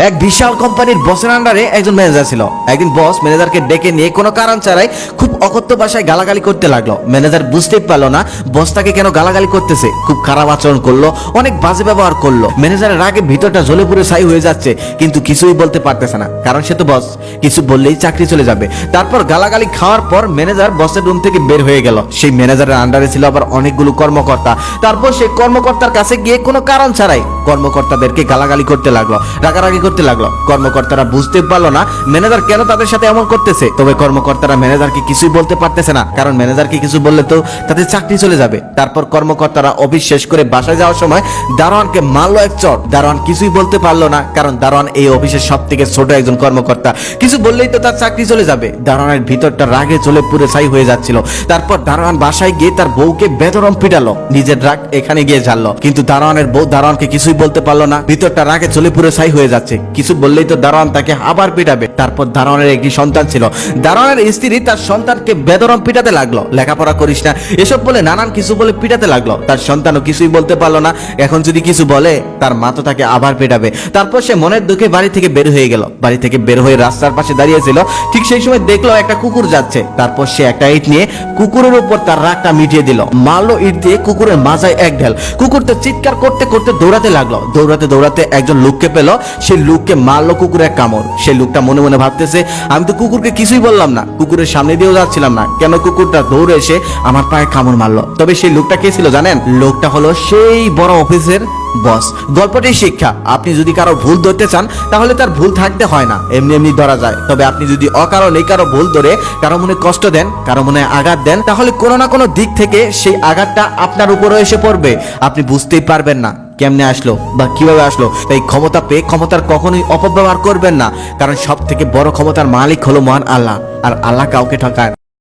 এক বিশাল কোম্পানির বসের আন্ডারে একজন ম্যানেজার ছিল। একদিন বস ম্যানেজারকে ডেকে নিয়ে কোনো কারণ ছাড়াই খুব অকথ্য ভাষায় গালাগালি করতে লাগলো। ম্যানেজার বুঝতেই পারলো না বস তাকে কেন গালাগালি করতেছে, খুব খারাপ আচরণ করলো, অনেক বাজে ব্যবহার করলো। ম্যানেজারের রাগে ভিতরটা জ্বলে পুড়ে ছাই হয়ে যাচ্ছে, কিন্তু কিছুই বলতে পারতেছে না, কারণ সে তো বস, কিছু বললেই চাকরি চলে যাবে। তারপর গালাগালি খাওয়ার পর ম্যানেজার বসের রুম থেকে বের হয়ে গেল। সেই ম্যানেজারের আন্ডারে ছিল আবার অনেকগুলো কর্মকর্তা। তারপর সে কর্মকর্তার কাছে গিয়ে কোনো কারণ ছাড়াই কর্মকর্তাদেরকে গালাগালি করতে লাগলো, রাগারাগি করতে লাগলো। কর্মকর্তারা বুঝতে পারলো না ম্যানেজার কেন তাদের সাথে এমন করতেছে। তবে কর্মকর্তারা ম্যানেজারকে কিছুই বলতে পারতেছে না, কারণ ম্যানেজারকে কিছু বললে তো তাদের চাকরি চলে যাবে। তারপর কর্মকর্তারা অফিস শেষ করে বাসায় যাওয়ার সময় দারোয়ানকে মারলো এক চড়। দারোয়ান কিছুই বলতে পারলো না, কারণ দারোয়ান এই অফিসের সব থেকে ছোট একজন কর্মকর্তা, কিছু বললেই তো তার চাকরি চলে যাবে। দারোয়ানের ভিতরটা রাগে জ্বলে পুরো ছাই হয়ে যাচ্ছিল। তারপর দারোয়ান বাসায় গিয়ে তার বউকে বেদরম পিটালো, নিজের রাগ এখানে গিয়ে ঝাড়লো। কিন্তু দারোয়ানের বউ দারোয়ানকে কিছুই বলতে পারলো না, ভিতরটা রাগে জ্বলে পুরো ছাই হয়ে যাচ্ছে, কিছু বললেই তো দারোয়ান তাকে আবার পিটাবে। তারপর দারোয়ানের একটি সন্তান ছিল, দারোয়ানের স্ত্রী তার সন্তানকে বেদরম পিটাতে লাগলো, লেখাপড়া করিস না এসব বলে নানান কিছু বলে পিটাতে লাগলো। তার সন্তানও কিছুই বলতে পারলো না, এখন যদি কিছু বলে তার মা তো তাকে আবার পিটাবে। তারপর সে মনের দুঃখে বাড়ি থেকে বের হয়ে গেল। বাড়ি থেকে বের হয়ে রাস্তার পাশে দাঁড়িয়েছিল, ঠিক সেই সময় দেখলো একটা কুকুর যাচ্ছে। তারপর সে একটা ইট নিয়ে কুকুরের উপর তার রাগটা মিটিয়ে দিল, মারলো ইট দিয়ে কুকুরের মাথায় এক ঢেল। কুকুর তো চিৎকার করতে করতে দৌড়াতে লাগলো। দৌড়াতে দৌড়াতে একজন লোককে পেল, সেই লোককে মারলো কুকুরের কামড়। সেই লোকটা মনে মনে ভাবতেছে, আমি তো কুকুরকে কিছুই বললাম না, কুকুরের সামনে দিয়েও যাচ্ছিলাম না, কেন কুকুরটা দৌড়ে এসে আমার পায়ে কামড় মারলো। তবে সেই লোকটা কে ছিল জানেন? লোকটা হলো সেই বড় অফিসের বস। গল্পটির শিক্ষা, আপনি যদি কারো ভুল ধরতে চান তাহলে তার ভুল থাকতে হয় না, এমনি এমনি ধরা যায়। তবে আপনি যদি অকারণে কারো ভুল ধরে কারো মনে কষ্ট দেন, কারো মনে আঘাত দেন, তাহলে কোনো না কোনো দিক থেকে সেই আঘাতটা আপনার উপরে এসে পড়বে, আপনি বুঝতেই পারবেন না কেমনে আসলো বা কিভাবে আসলো। তাই ক্ষমতা পেয়ে ক্ষমতার কখনোই অপব্যবহার করবেন না, কারণ সব থেকে বড় ক্ষমতার মালিক হলো মহান আল্লাহ, আর আল্লাহ কাউকে ঠকায় না।